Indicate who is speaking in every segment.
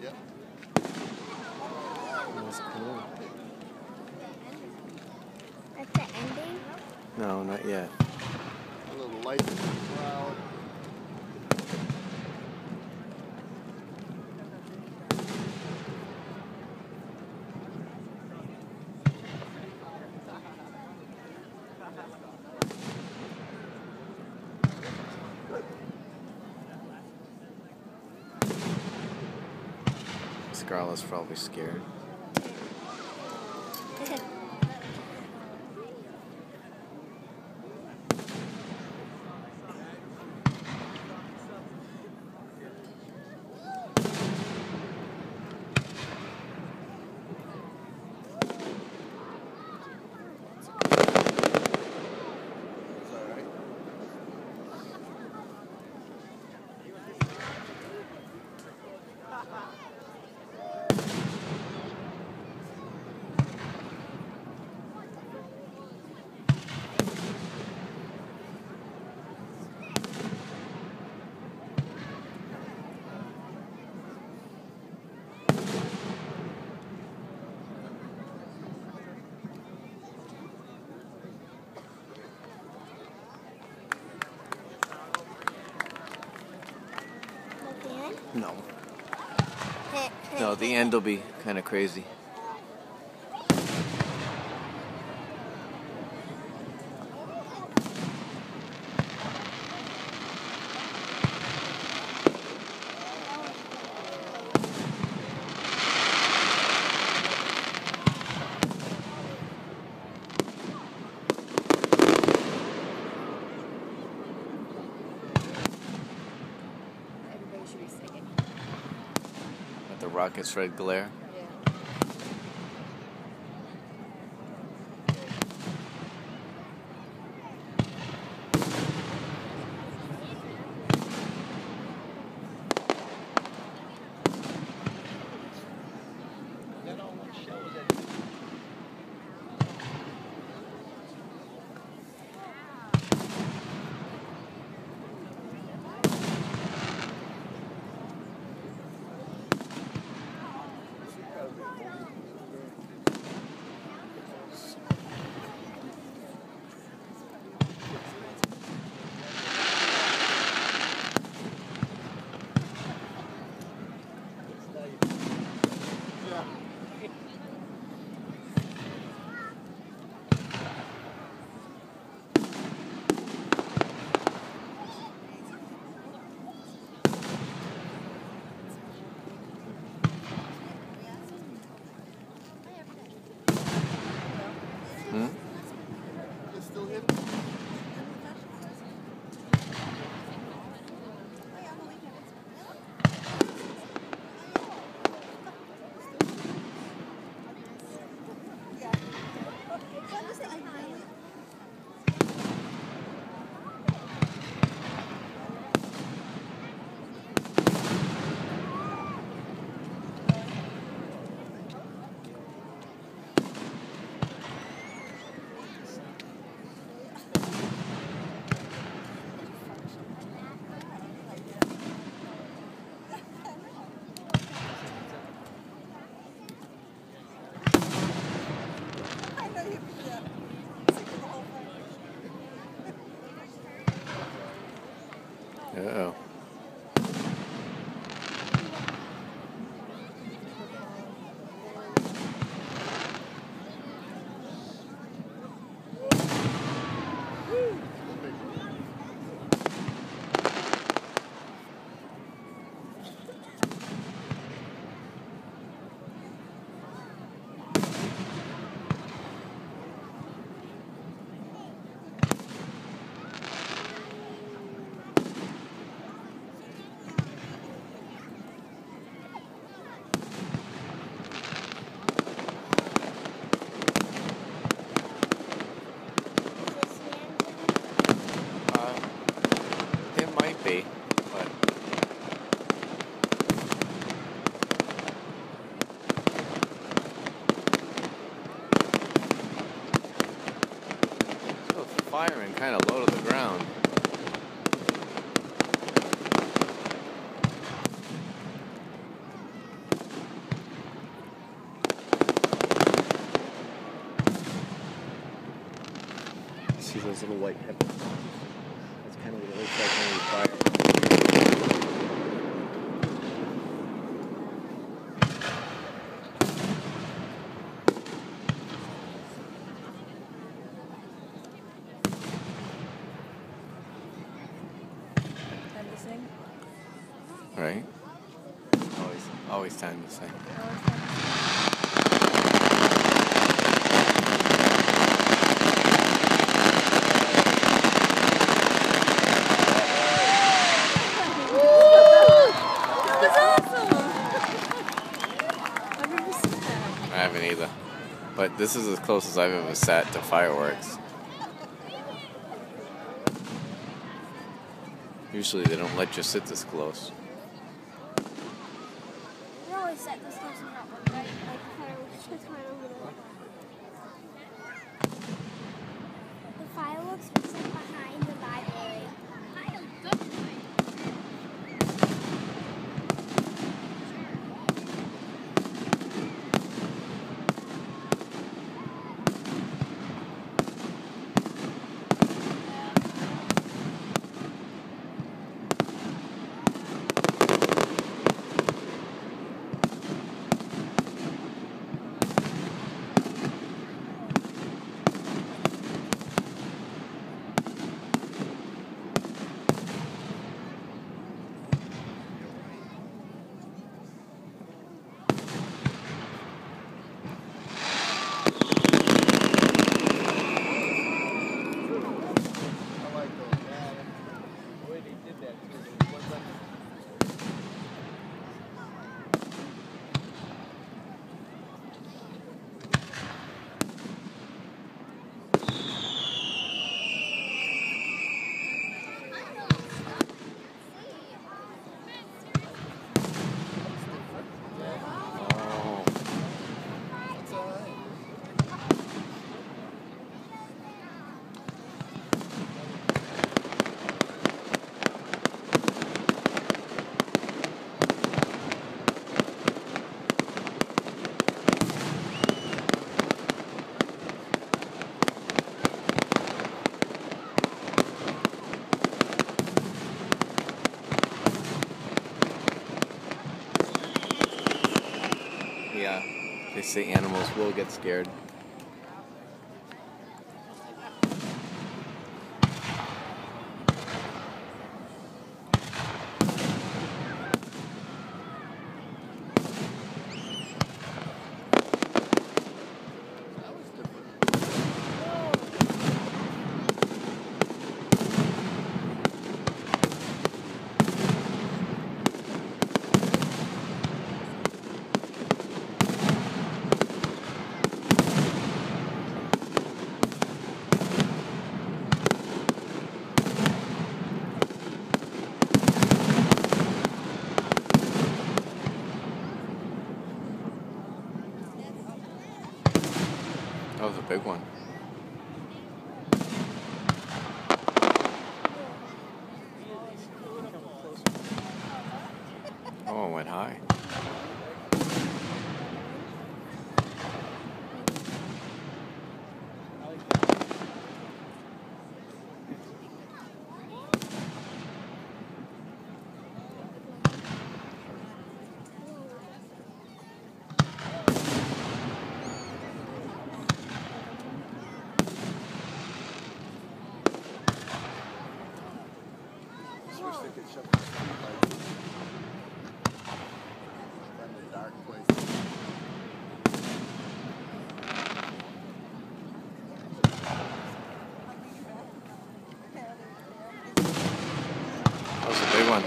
Speaker 1: Yep.
Speaker 2: That's cool.
Speaker 3: That's the ending?
Speaker 2: No, not yet.
Speaker 1: A little light in the cloud.
Speaker 2: Scarlett's probably scared. No. No, the end will be kind of crazy.
Speaker 4: Everybody should be singing.
Speaker 2: At the rocket's red glare.
Speaker 4: Yeah.
Speaker 2: Hmm?
Speaker 1: It's still hidden.
Speaker 2: Uh-oh. It might be, but still firing kind of low to the ground.
Speaker 5: see those little white peppers. That's kind of what it looks like when we fire.
Speaker 4: Time to sing?
Speaker 2: Right? Always time to sing. I haven't either. But this is as close as I've ever sat to fireworks. Usually they don't let you sit this close.
Speaker 3: We always set this close in that one, right? Like the fireworks just right over there. The fireworks were set behind the library.
Speaker 2: Yeah, they say animals will get scared. That was a big one. Oh, it went high.
Speaker 1: Wish they could shut the street lights. Find a dark place.
Speaker 2: That was a big one.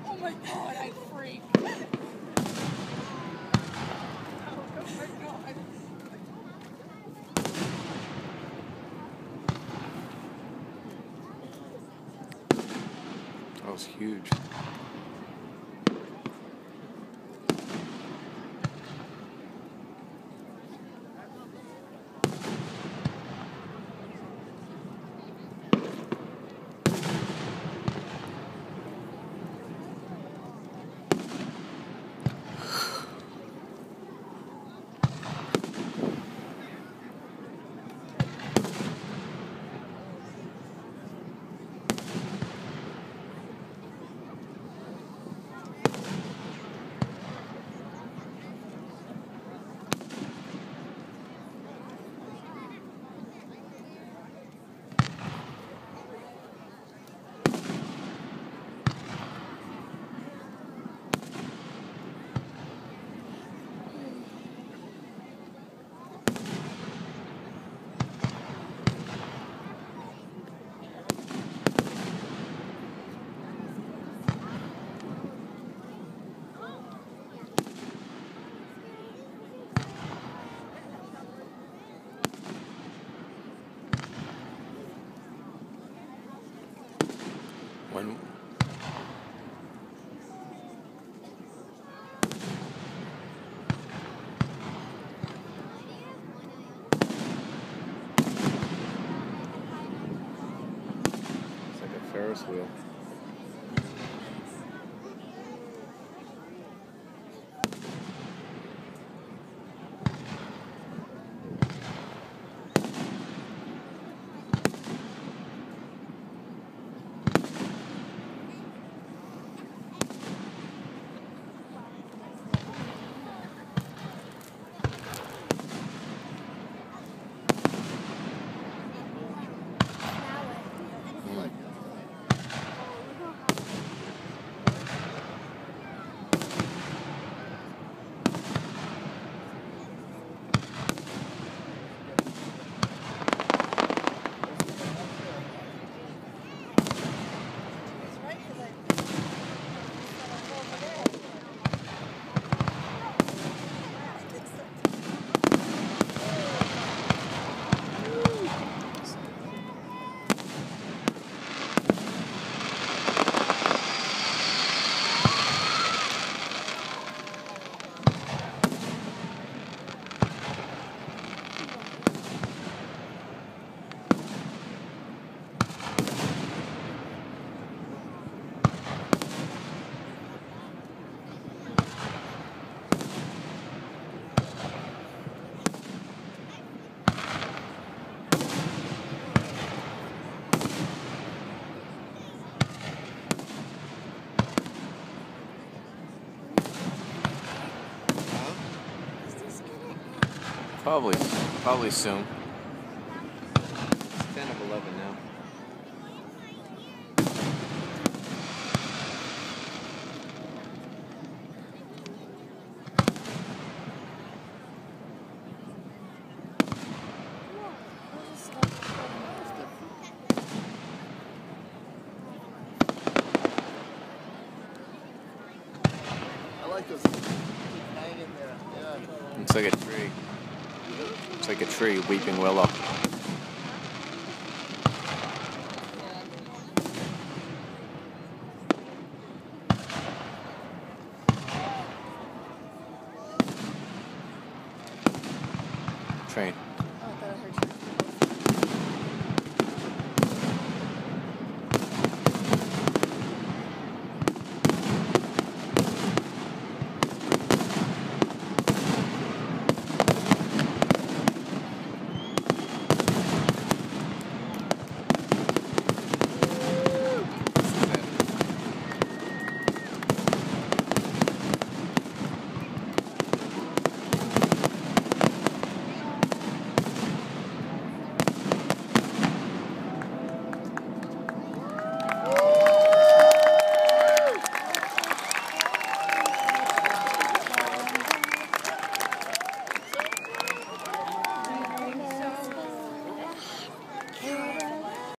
Speaker 4: Oh my god, I freak.
Speaker 2: That was huge. One. It's like a Ferris wheel. Probably soon.
Speaker 5: It's 10 of 11 now.
Speaker 1: I like this. Hanging there. Yeah.
Speaker 2: It's like a tree. It's like a tree, weeping willow. Train.